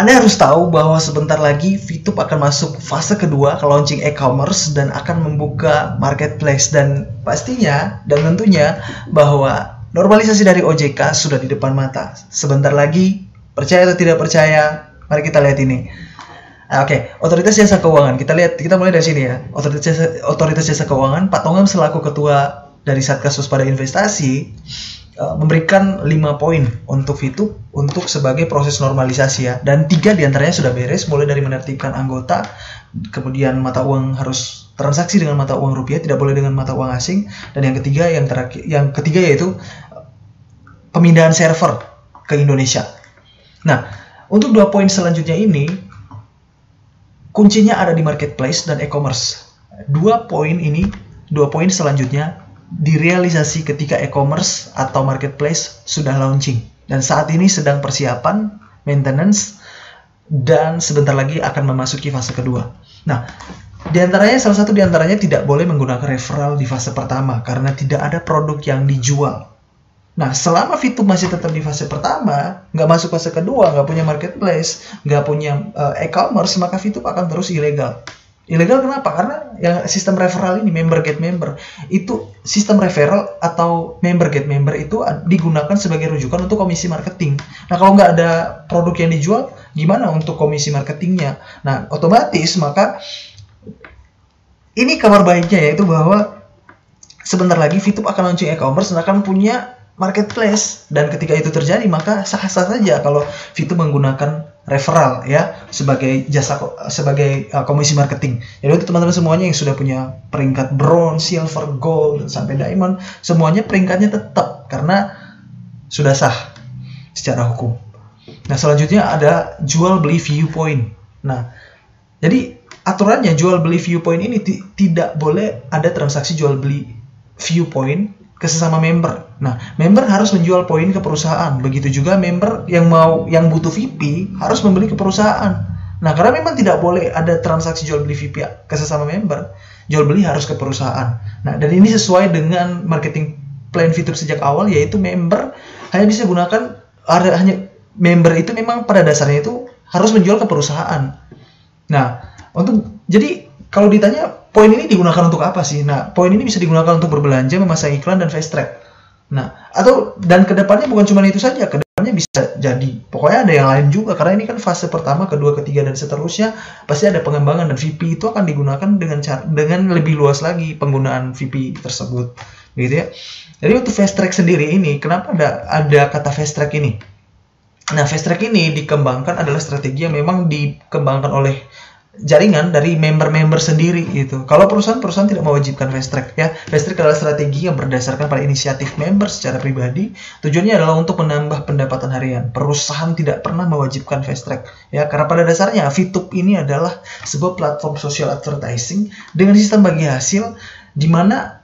Anda harus tahu bahwa sebentar lagi VTube akan masuk fase kedua ke launching e-commerce dan akan membuka marketplace, dan pastinya dan tentunya bahwa normalisasi dari OJK sudah di depan mata. Sebentar lagi, percaya atau tidak percaya, mari kita lihat ini. Oke, Otoritas Jasa Keuangan. Kita mulai dari sini ya. Otoritas Jasa Keuangan, Pak Tongam selaku ketua dari Satgas Waspada Investasi memberikan 5 poin untuk VTube untuk sebagai proses normalisasi ya. Dan 3 diantaranya sudah beres, mulai dari menertibkan anggota, kemudian mata uang harus transaksi dengan mata uang rupiah, tidak boleh dengan mata uang asing, dan yang ketiga yaitu pemindahan server ke Indonesia. Nah, untuk 2 poin selanjutnya ini kuncinya ada di marketplace dan e-commerce. 2 poin selanjutnya direalisasi ketika e-commerce atau marketplace sudah launching, dan saat ini sedang persiapan, maintenance, dan sebentar lagi akan memasuki fase kedua. Nah, salah satu diantaranya tidak boleh menggunakan referral di fase pertama karena tidak ada produk yang dijual. Nah, selama VTube masih tetap di fase pertama, nggak masuk fase kedua, nggak punya marketplace, nggak punya e-commerce, maka VTube akan terus ilegal. Ilegal kenapa? Karena yang sistem referral ini, member get member, itu sistem referral atau member get member itu digunakan sebagai rujukan untuk komisi marketing. Nah, kalau nggak ada produk yang dijual, gimana untuk komisi marketingnya? Nah, otomatis maka ini kabar baiknya yaitu bahwa sebentar lagi VTube akan launching e-commerce dan akan punya marketplace, dan ketika itu terjadi maka sah-sah saja kalau VTube menggunakan referral ya sebagai komisi marketing. Jadi untuk teman-teman semuanya yang sudah punya peringkat bronze, silver, gold sampai diamond, semuanya peringkatnya tetap karena sudah sah secara hukum. Nah, selanjutnya ada jual beli viewpoint. Nah, jadi aturannya jual beli viewpoint ini tidak boleh ada transaksi jual beli viewpoint ke sesama member. Nah, member harus menjual poin ke perusahaan. Begitu juga member yang butuh VIP harus membeli ke perusahaan. Nah, karena memang tidak boleh ada transaksi jual beli VIP ke sesama member, jual beli harus ke perusahaan. Nah, dan ini sesuai dengan marketing plan VTube sejak awal, yaitu member hanya bisa member itu memang pada dasarnya itu harus menjual ke perusahaan. Nah, jadi kalau ditanya poin ini digunakan untuk apa sih? Nah, poin ini bisa digunakan untuk berbelanja, memasang iklan, dan fast track. Nah, dan kedepannya bukan cuma itu saja, kedepannya bisa jadi, pokoknya ada yang lain juga, karena ini kan fase pertama, kedua, ketiga, dan seterusnya pasti ada pengembangan, dan VP itu akan digunakan dengan lebih luas lagi penggunaan VP tersebut, gitu ya. Jadi untuk fast track sendiri ini, kenapa ada kata fast track ini? Nah, fast track ini dikembangkan adalah strategi yang memang dikembangkan oleh jaringan dari member-member sendiri gitu. Kalau perusahaan tidak mewajibkan fast track ya. Fast track adalah strategi yang berdasarkan pada inisiatif member secara pribadi. Tujuannya adalah untuk menambah pendapatan harian. Perusahaan tidak pernah mewajibkan fast track ya, karena pada dasarnya VTube ini adalah sebuah platform social advertising dengan sistem bagi hasil di mana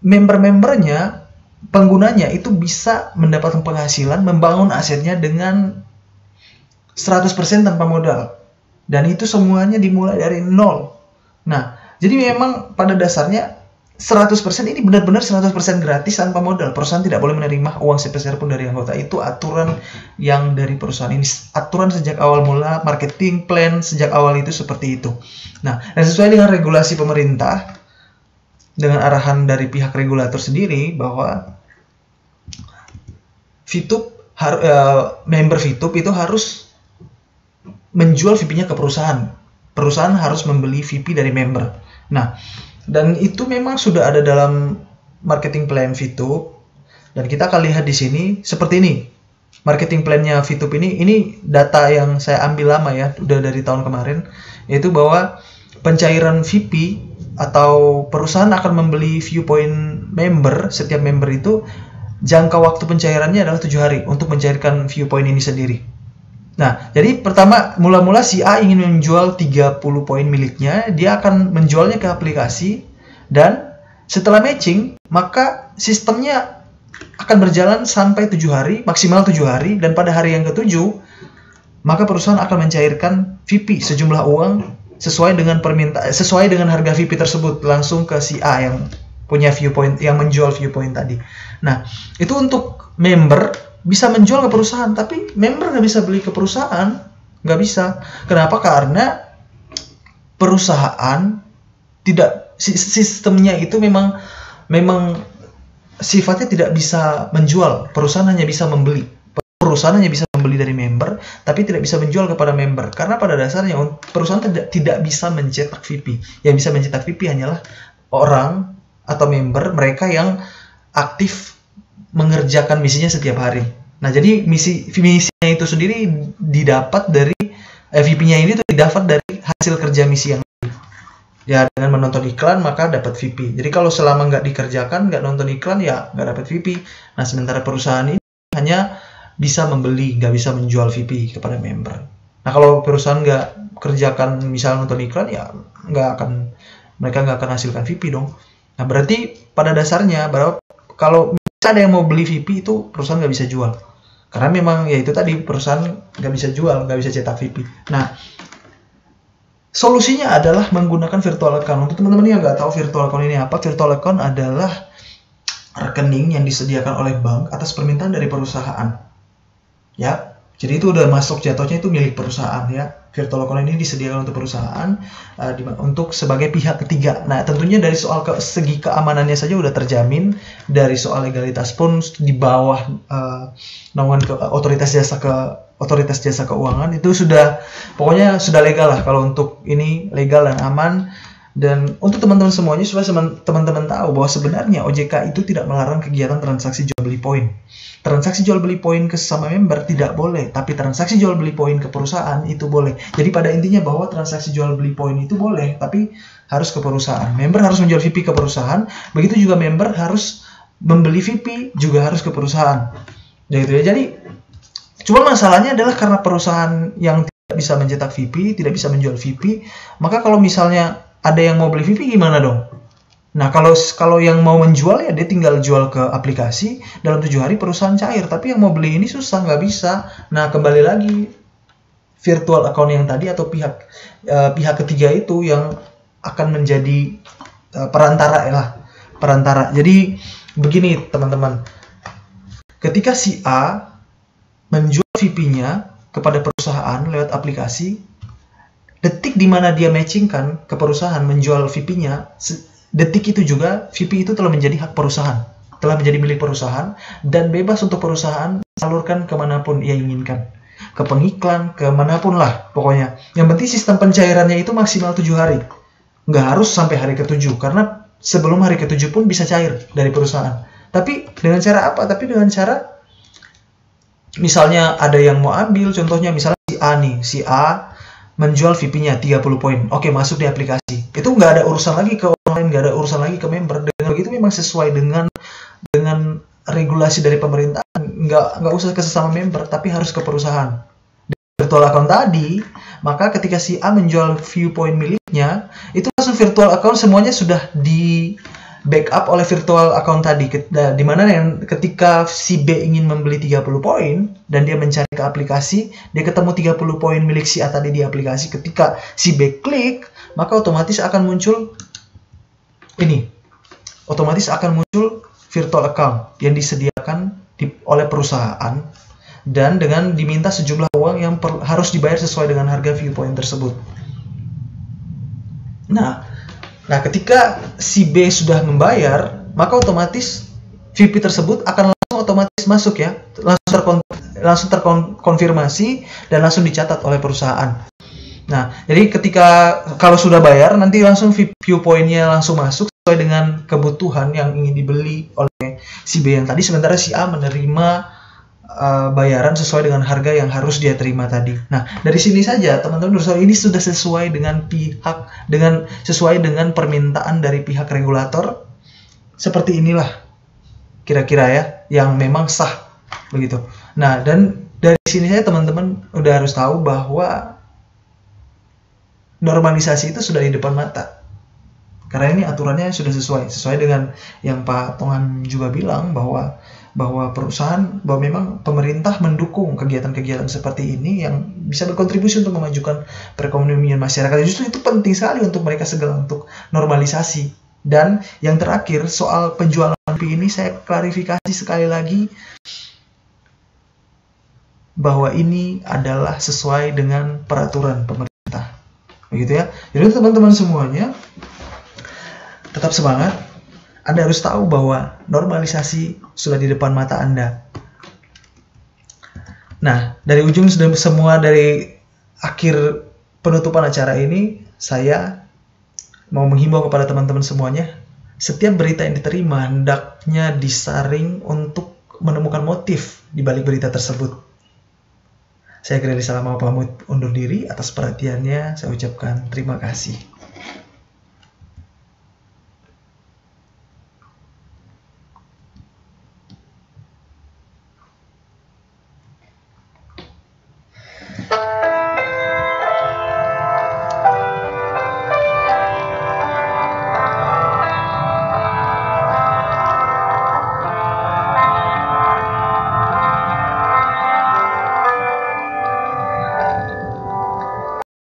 member-membernya, penggunanya itu bisa mendapatkan penghasilan, membangun asetnya dengan 100% tanpa modal. Dan itu semuanya dimulai dari nol. Nah, jadi memang pada dasarnya 100% ini benar-benar 100% gratis tanpa modal. Perusahaan tidak boleh menerima uang sepeser pun dari anggota. Itu aturan yang dari perusahaan ini. Aturan sejak awal mula, marketing plan sejak awal itu seperti itu. Nah, dan sesuai dengan regulasi pemerintah, dengan arahan dari pihak regulator sendiri bahwa VTube, member VTube itu harus menjual VIP-nya ke perusahaan. Perusahaan harus membeli VIP dari member. Nah, dan itu memang sudah ada dalam marketing plan VTube. Dan kita akan lihat di sini seperti ini. Marketing plan-nya VTube ini data yang saya ambil lama ya, udah dari tahun kemarin, yaitu bahwa pencairan VIP atau perusahaan akan membeli viewpoint member, setiap member itu jangka waktu pencairannya adalah 7 hari untuk mencairkan viewpoint ini sendiri. Nah, jadi pertama, mula-mula si A ingin menjual 30 poin miliknya, dia akan menjualnya ke aplikasi, dan setelah matching, maka sistemnya akan berjalan sampai 7 hari, maksimal 7 hari, dan pada hari yang ke-7, maka perusahaan akan mencairkan VIP sejumlah uang sesuai dengan harga VIP tersebut langsung ke si A yang punya viewpoint, yang menjual viewpoint tadi. Nah, itu untuk member bisa menjual ke perusahaan, tapi member nggak bisa beli ke perusahaan Nggak bisa. Kenapa? Karena perusahaan tidak, sistemnya itu memang sifatnya tidak bisa menjual. Perusahaan hanya bisa membeli. Perusahaan hanya bisa membeli dari member, tapi tidak bisa menjual kepada member. Karena pada dasarnya perusahaan tidak bisa mencetak VP. Yang bisa mencetak VP hanyalah orang atau member mereka yang aktif mengerjakan misinya setiap hari. Nah, jadi misinya itu sendiri didapat dari VP-nya ini tuh didapat dari hasil kerja misi yang ya, dengan menonton iklan maka dapat VP. Jadi kalau selama nggak dikerjakan, nggak nonton iklan, ya nggak dapat VP. Nah, sementara perusahaan ini hanya bisa membeli, nggak bisa menjual VP kepada member. Nah, kalau perusahaan nggak kerjakan misalnya nonton iklan, ya mereka nggak akan hasilkan VP dong. Nah, berarti pada dasarnya kalau ada yang mau beli VP itu perusahaan nggak bisa jual. Karena memang ya itu tadi, perusahaan nggak bisa jual, nggak bisa cetak VP. Nah, solusinya adalah menggunakan virtual account. Untuk teman-teman yang nggak tahu virtual account ini apa, virtual account adalah rekening yang disediakan oleh bank atas permintaan dari perusahaan. Ya, jadi itu udah masuk jatuhnya itu milik perusahaan ya. Virtual account ini disediakan untuk perusahaan untuk sebagai pihak ketiga. Nah, tentunya dari soal segi keamanannya saja udah terjamin, dari soal legalitas pun di bawah naungan otoritas jasa keuangan itu pokoknya sudah legal lah. Kalau untuk ini legal dan aman. Dan untuk teman-teman semuanya, supaya teman-teman tahu bahwa sebenarnya OJK itu tidak melarang kegiatan transaksi jual beli poin. Transaksi jual beli poin ke sesama member tidak boleh, tapi transaksi jual beli poin ke perusahaan itu boleh. Jadi pada intinya bahwa transaksi jual beli poin itu boleh, tapi harus ke perusahaan. Member harus menjual VP ke perusahaan, begitu juga member harus membeli VP juga harus ke perusahaan. Jadi cuma masalahnya adalah karena perusahaan yang tidak bisa mencetak VP, tidak bisa menjual VP, maka kalau misalnya ada yang mau beli VP gimana dong? Nah, kalau yang mau menjual ya dia tinggal jual ke aplikasi, dalam 7 hari perusahaan cair. Tapi yang mau beli ini susah, nggak bisa. Nah, kembali lagi, virtual account yang tadi atau pihak ketiga itu yang akan menjadi perantara. Jadi begini teman-teman, ketika si A menjual VP-nya kepada perusahaan lewat aplikasi, detik di mana dia matchingkan ke perusahaan menjual VP-nya, detik itu juga VP itu telah menjadi hak perusahaan, telah menjadi milik perusahaan, dan bebas untuk perusahaan salurkan kemanapun ia inginkan, ke pengiklan, kemanapun lah pokoknya. Yang penting sistem pencairannya itu maksimal 7 hari, nggak harus sampai hari ke-7, karena sebelum hari ke-7 pun bisa cair dari perusahaan. Tapi dengan cara apa? Tapi dengan cara misalnya ada yang mau ambil, contohnya misalnya si A menjual VP-nya 30 poin. Oke, masuk di aplikasi. Itu nggak ada urusan lagi ke orang lain, nggak ada urusan lagi ke member. Dengan begitu memang sesuai dengan regulasi dari pemerintahan. Nggak usah ke sesama member, tapi harus ke perusahaan. Di virtual account tadi, maka ketika si A menjual viewpoint miliknya, itu langsung virtual account semuanya sudah di backup oleh virtual account tadi, di mana yang ketika si B ingin membeli 30 poin dan dia mencari ke aplikasi, dia ketemu 30 poin milik si A tadi di aplikasi. Ketika si B klik, maka otomatis akan muncul virtual account yang disediakan oleh perusahaan, dan dengan diminta sejumlah uang yang harus dibayar sesuai dengan harga viewpoint tersebut. Nah, ketika si B sudah membayar, maka otomatis VP tersebut akan langsung otomatis masuk ya, langsung terkonfirmasi dan langsung dicatat oleh perusahaan. Nah, jadi kalau sudah bayar, nanti langsung viewpoint-nya langsung masuk sesuai dengan kebutuhan yang ingin dibeli oleh si B yang tadi, sementara si A menerima bayaran sesuai dengan harga yang harus dia terima tadi. Nah, dari sini saja teman-teman ini sudah sesuai dengan sesuai dengan permintaan dari pihak regulator. Seperti inilah kira-kira ya yang memang sah begitu. Nah, dan dari sini saya teman-teman udah harus tahu bahwa normalisasi itu sudah di depan mata. Karena ini aturannya sudah sesuai dengan yang Pak Tongan juga bilang bahwa memang pemerintah mendukung kegiatan-kegiatan seperti ini yang bisa berkontribusi untuk memajukan perekonomian masyarakat. Justru itu penting sekali untuk mereka segera untuk normalisasi. Dan yang terakhir soal penjualan VP ini saya klarifikasi sekali lagi, bahwa ini adalah sesuai dengan peraturan pemerintah. Begitu ya. Jadi teman-teman semuanya tetap semangat. Anda harus tahu bahwa normalisasi sudah di depan mata Anda. Nah, dari ujung semua dari akhir penutupan acara ini, saya mau menghimbau kepada teman-teman semuanya, setiap berita yang diterima hendaknya disaring untuk menemukan motif di balik berita tersebut. Saya Giri Salama pamit undur diri. Atas perhatiannya saya ucapkan terima kasih.